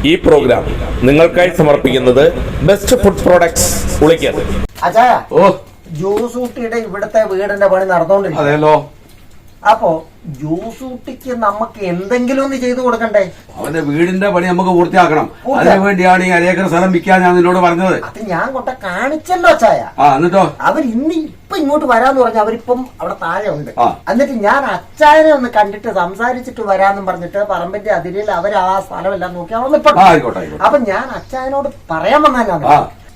ഈ പ്രോഗ്രാം നിങ്ങൾക്കായി സമർപ്പിക്കുന്നത് ബെസ്റ്റ് ഫുഡ് പ്രോഡക്ട്സ് ഉളിക്കൽ. അച്ഛാ, ജോസൂട്ടിയുടെ ഇവിടുത്തെ വീടിന്റെ പണി നടന്നുകൊണ്ടിരിക്കുന്നു. അപ്പോ ജോസൂട്ടിക്ക് നമുക്ക് എന്തെങ്കിലും ഒന്ന് ചെയ്തു കൊടുക്കണ്ടേ? അവന്റെ വീടിന്റെ പണി നമുക്ക് പൂർത്തിയാക്കണം. അതിനു വേണ്ടിയാണ് ഈ അരേക്കർ സ്ഥലം വിൽക്കാൻ ഞാൻ നിന്നോട് പറഞ്ഞത്. അത് ഞാൻ കൊണ്ട കാണിച്ചല്ലോ ചായ. എന്നിട്ടോ അവർ ഇപ്പൊ ഇങ്ങോട്ട് വരാന്ന് പറഞ്ഞ അവരിപ്പം അവിടെ താഴെ ഉണ്ട്. എന്നിട്ട് ഞാൻ അച്ചായനെ ഒന്ന് കണ്ടിട്ട് സംസാരിച്ചിട്ട് വരാന്നും പറഞ്ഞിട്ട് പറമ്പിന്റെ അതിരിൽ അവർ ആ സ്ഥലമെല്ലാം നോക്കി അവിടെ നിൽപ്പുണ്ട്. അപ്പൊ ഞാൻ അച്ചായനോട് പറയാൻ വന്നാലാണ്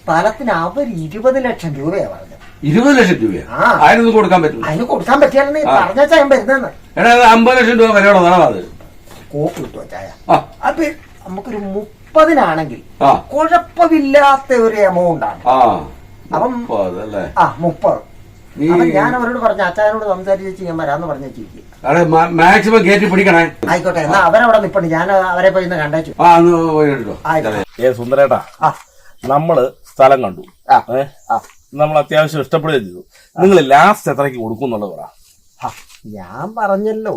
സ്ഥലത്തിന് അവർ 20 ലക്ഷം രൂപയാ പറഞ്ഞത്. 20 ലക്ഷം രൂപ അതിനൊന്നും കൊടുക്കാൻ പറ്റും? അതിന് കൊടുക്കാൻ പറ്റിയാലെന്ന് പറഞ്ഞ ചായ വരുന്നെന്ന്. 50 ലക്ഷം രൂപ വരെയുള്ള നടവാത് കോപ്പ് കിട്ടുമോ ചായ? അത് നമുക്കൊരു 30-നാണെങ്കിൽ കുഴപ്പമില്ലാത്ത ഒരു എമൗണ്ട് ആണ്. അപ്പം 30. അപ്പൊ ഞാൻ അവരോട് പറഞ്ഞു അച്ചായനോട് സംസാരിച്ച് ഞാൻ വരാന്ന് പറഞ്ഞു മാക്സിമം കയറ്റി പിടിക്കണേ. ആയിക്കോട്ടെ, എന്നാ അവരവിടെ നിപ്പുണ്ട്, ഞാൻ അവരെ പോയി കണ്ടു. സുന്ദരേട്ടാ, നമ്മള് സ്ഥലം കണ്ടു, നമ്മൾ അത്യാവശ്യം ഇഷ്ടപ്പെടുകയും ചെയ്തു. നിങ്ങൾ ലാസ്റ്റ് എത്രയ്ക്ക് കൊടുക്കും എന്നുള്ളത് പറ. ഞാൻ പറഞ്ഞല്ലോ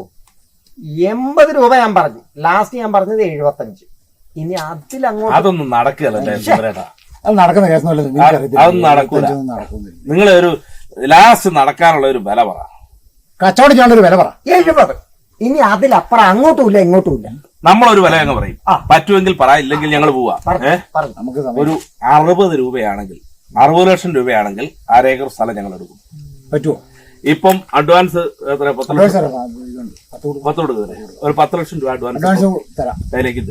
80 രൂപ ഞാൻ പറഞ്ഞു. ലാസ്റ്റ് ഞാൻ പറഞ്ഞത് 75. ഇനി അതിലങ്ങോട്ട് അതൊന്നും നടക്കുകയല്ലേ സുന്ദരേട്ടാ? അത് നടക്കുന്ന കേസൊന്നുമല്ല. അതൊന്നും നടക്കൂല. നിങ്ങളെ ഒരു ലാസ്റ്റ് നടക്കാനുള്ള ഒരു വില പറ. കച്ചവടം ചെയ്യാനൊരു വില പറ. 70. ഇനി അതിലപ്പുറം അങ്ങോട്ടും ഇല്ല ഇങ്ങോട്ടും ഇല്ല. നമ്മളൊരു വില അങ്ങ് പറയും. പറ്റുമെങ്കിൽ പറ, ഇല്ലെങ്കിൽ ഞങ്ങൾ പോവാ. ഒരു 60 രൂപയാണെങ്കിൽ, 60 ലക്ഷം രൂപയാണെങ്കിൽ 1/2 ഏക്കർ സ്ഥലം ഞങ്ങൾ എടുക്കും. പറ്റുമോ? ഇപ്പം അഡ്വാൻസ് എത്ര? 10 ലക്ഷം കൊടുക്കുന്നത്. ഒരു 10 ലക്ഷം രൂപ അഡ്വാൻസ് കയ്യിലേക്ക്.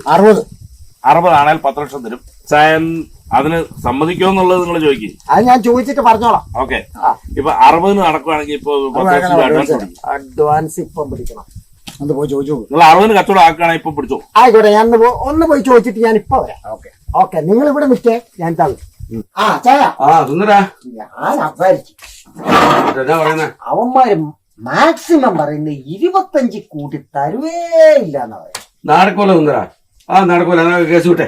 60 ആണെങ്കിൽ 10 ലക്ഷം തരും. ചായൻ അതിന് സമ്മതിക്കോ എന്നുള്ളത് നിങ്ങൾ ചോദിക്കും. അത് ഞാൻ ചോദിച്ചിട്ട് പറഞ്ഞോളാം. ഓക്കെ, ഇപ്പൊ 60 നടക്കുവാണെങ്കിൽ ഇപ്പൊ 10 ലക്ഷം രൂപ അഡ്വാൻസ് ഇപ്പം പിടിക്കണം. പോയി ചോദിച്ചു. നിങ്ങൾ 60 കച്ചവടം ആക്കുകയാണെങ്കിൽ ഇപ്പൊ പിടിച്ചോ. ആയിക്കോട്ടെ, ഞാൻ ഒന്ന് പോയി ചോദിച്ചിട്ട് ഞാൻ ഇപ്പൊ വരാം. ഓക്കെ, നിങ്ങൾ ഇവിടെ നിൽക്കേ, ഞാൻ തള്ളു. ഞാൻ അപരിച്ചു. അവന്മാര് മാക്സിമം പറയുന്നത് 25 കൂട്ടി തരുവേ ഇല്ലെന്നാ പറയുന്നത്. നടക്കൂല സുന്ദര, നടക്കൂല. കേസ് വിട്ടെ.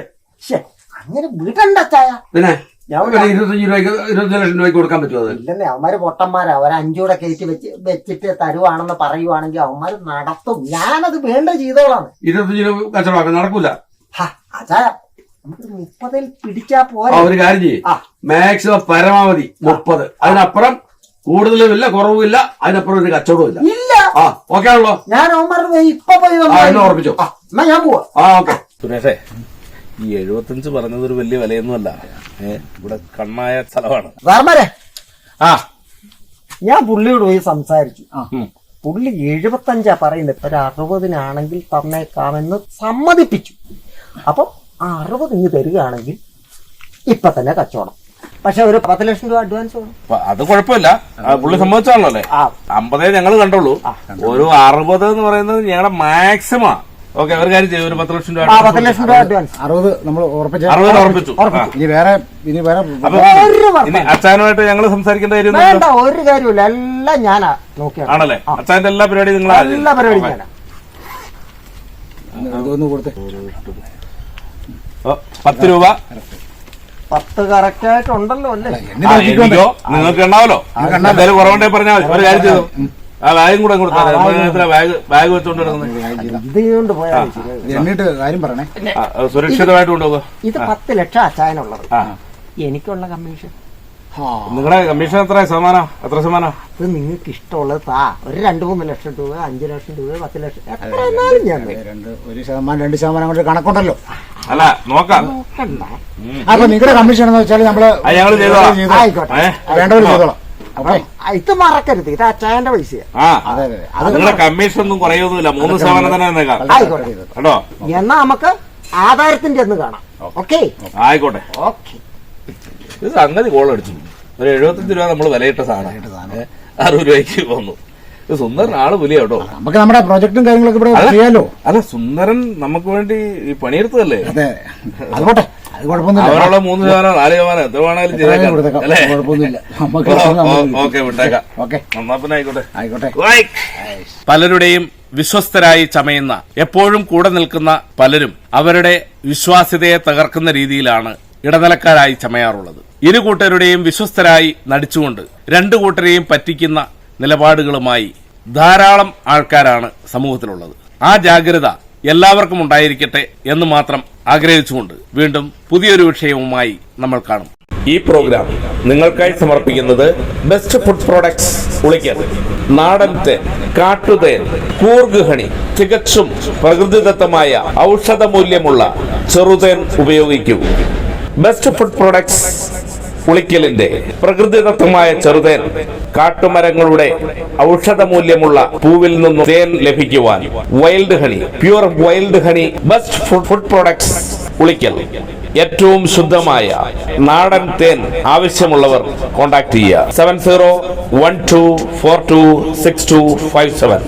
അങ്ങനെ വിടണ്ട ചായ. പിന്നെ 25 ലക്ഷം രൂപയ്ക്ക് കൊടുക്കാൻ പറ്റുമോ? ഇല്ലെന്നേ, അവന്മാര് പൊട്ടന്മാരാ. അവർ 5 കൂടെ കയറ്റി വെച്ചിട്ട് തരുവാണെന്ന് പറയുവാണെങ്കിൽ അവന്മാര് നടത്തും. ഞാനത് വേണ്ട ചെയ്തോളാണ്. 25 രൂപ കച്ചവടം നടക്കൂല. ചായ നമുക്ക് 30-ൽ പിടിച്ചാ പോരാ. ഒരു കാര്യം ചെയ്യും, മാക്സിമം പരമാവധി 30. അതിനപ്പുറം കൂടുതലുമില്ല കുറവുമില്ല, അതിനപ്പുറം ഒരു കച്ചവടവും ഇല്ല. ഓക്കെ ആണല്ലോ? ഞാൻ അവന്മാരുടെ പോയി ഇപ്പൊ പോയി ഉറപ്പിച്ചോ? എന്നാ ഞാൻ പോവാ. ഓക്കെ. സുരേഷേ, ഈ 75 പറഞ്ഞത് ഒരു വലിയ വിലയൊന്നുമല്ല. ഇവിടെ കണ്ണായ സ്ഥലമാണ്. സാർമാരെ, ഞാൻ പുള്ളിയോട് പോയി സംസാരിച്ചു. പുള്ളി 75 പറയുന്നത്. ഒരു 60-നാണെങ്കിൽ തന്നേക്കാമെന്ന് സമ്മതിപ്പിച്ചു. അപ്പം 60 ഇങ്ങ് തരികയാണെങ്കിൽ ഇപ്പൊ തന്നെ കച്ചവടം. പക്ഷെ ഒരു 10 ലക്ഷം രൂപ അഡ്വാൻസ് വേണം. അത് കുഴപ്പമില്ല, പുള്ളി സമ്മതിച്ചാണല്ലോ അല്ലേ? 50 ഞങ്ങൾ കണ്ടുള്ളൂ. ഒരു 60 എന്ന് പറയുന്നത് ഞങ്ങളുടെ മാക്സിമം. ഓക്കെ, ഒരു കാര്യം ചെയ്യും, ഒരു 10 ലക്ഷം രൂപ 10 ലക്ഷം രൂപ അഡ്വാൻസ്. 60 നമ്മൾ ഉറപ്പിച്ചു. ഇനി വേറെ അച്ഛനുമായിട്ട് ഞങ്ങൾ സംസാരിക്കേണ്ട കാര്യം വേണ്ട, ഒരു കാര്യമില്ല. എല്ലാം ഞാനാ നോക്കിയാണ്. ആണല്ലേ? അച്ഛന്റെ എല്ലാ പരിപാടിയും നിങ്ങൾ എല്ലാ പരിപാടിയും ഞാനാ. 10 രൂപ 10 കറക്റ്റ് ആയിട്ടുണ്ടല്ലോ അല്ലേ? എനിക്കോ നിങ്ങൾക്ക് എണ്ണാവല്ലോ. എന്തായാലും കുറവുണ്ടേ പറഞ്ഞാൽ മതി. ഒരു കാര്യം ചെയ്തു, ആ ബാഗും കൂടെ കൊടുത്താൽ ബാഗ് വെച്ചോണ്ട് ഇതുകൊണ്ട് പോയാൽ എന്നിട്ട് കാര്യം പറയണേ. സുരക്ഷിതമായിട്ട് കൊണ്ടുപോകുക. ഇത് 10 ലക്ഷം അച്ചായനുള്ളത്. എനിക്കുള്ള കമ്മീഷൻ. നിങ്ങളുടെ കമ്മീഷൻ എത്ര ശതമാനം? എത്ര ശതമാനം? ഇത് നിങ്ങൾക്ക് ഇഷ്ടമുള്ളത് താ. ഒരു 2-3 ലക്ഷം രൂപ, 5 ലക്ഷം രൂപ, 10 ലക്ഷം, എത്രയാലും ഞാൻ 1% കൊണ്ട് കണക്കുണ്ടല്ലോ. അല്ല, നോക്കാം. അപ്പൊ നിങ്ങളുടെ കമ്മീഷൻ എന്ന് വെച്ചാൽ നമ്മള് വേണ്ടവർ ചെയ്തോളാം. ഇത് മറക്കരുത്, ഇത് അച്ചായന്റെ പൈസയാ. നിങ്ങളുടെ കമ്മീഷൻ ഒന്നും കുറയൊന്നുമില്ല, 3% തന്നെ കേട്ടോ. എന്നാ നമുക്ക് ആധാരത്തിന്റെ ഒന്ന് കാണാം. ഓക്കെ, ആയിക്കോട്ടെ. ഓക്കെ. ഇത് സംഗതി കോളടിച്ചു. ഒരു 75 രൂപ നമ്മൾ വിലയിട്ട സാധനം 60 രൂപയ്ക്ക് പോന്നു. ഇത് സുന്ദരൻ ആള് പുലിയ കേട്ടോ. നമുക്ക് നമ്മുടെ പ്രൊജക്ടും കാര്യങ്ങളൊക്കെ ഇവിടെ ചെയ്യാലോ. അല്ല, സുന്ദരൻ നമുക്ക് വേണ്ടി ഈ പണിയെടുത്തതല്ലേ? അതുകൊട്ടെ, അത് കുഴപ്പമൊന്നുമില്ല. അവരുള്ള 3%, 4%, എത്ര വേണേലും ചെയ്തേക്കാം. ഓക്കെ, വിട്ടേക്കാം. എന്നാ പിന്നെ ആയിക്കോട്ടെ. പലരുടെയും വിശ്വസ്തരായി ചമയുന്ന, എപ്പോഴും കൂടെ നിൽക്കുന്ന പലരും അവരുടെ വിശ്വാസ്യതയെ തകർക്കുന്ന രീതിയിലാണ് ഇടനിലക്കാരായി ചമയാറുള്ളത്. ഇരു കൂട്ടരുടെയും വിശ്വസ്തരായി നടിച്ചുകൊണ്ട് 2 കൂട്ടരെയും പറ്റിക്കുന്ന നിലപാടുകളുമായി ധാരാളം ആൾക്കാരാണ് സമൂഹത്തിലുള്ളത്. ആ ജാഗ്രത എല്ലാവർക്കും ഉണ്ടായിരിക്കട്ടെ എന്ന് മാത്രം ആഗ്രഹിച്ചുകൊണ്ട് വീണ്ടും പുതിയൊരു വിഷയവുമായി നമ്മൾ കാണും. ഈ പ്രോഗ്രാം നിങ്ങൾക്കായി സമർപ്പിക്കുന്നത് ബെസ്റ്റ് ഫുഡ് പ്രോഡക്ട്സ് ഉളിക്കൽ. നാടൻ തേൻ, കാട്ടുതേൻ, കൂർഗ് ഹണി, തികച്ചും പ്രകൃതിദത്തമായ ഔഷധമൂല്യമുള്ള ചെറുതേൻ ഉപയോഗിക്കൂ. ബെസ്റ്റ് ഫുഡ് പ്രോഡക്ട്സ് ഉളിക്കലിന്റെ പ്രകൃതിദത്തമായ ചെറുതേൻ, കാട്ടുമരങ്ങളുടെ ഔഷധമൂല്യമുള്ള പൂവിൽ നിന്നും തേൻ ലഭിക്കുവാൻ wild honey, pure wild honey. Best food products Ulikkal. ഏറ്റവും ശുദ്ധമായ നാടൻ തേൻ ആവശ്യമുള്ളവർ കോൺടാക്ട് ചെയ്യുക. 7012426257.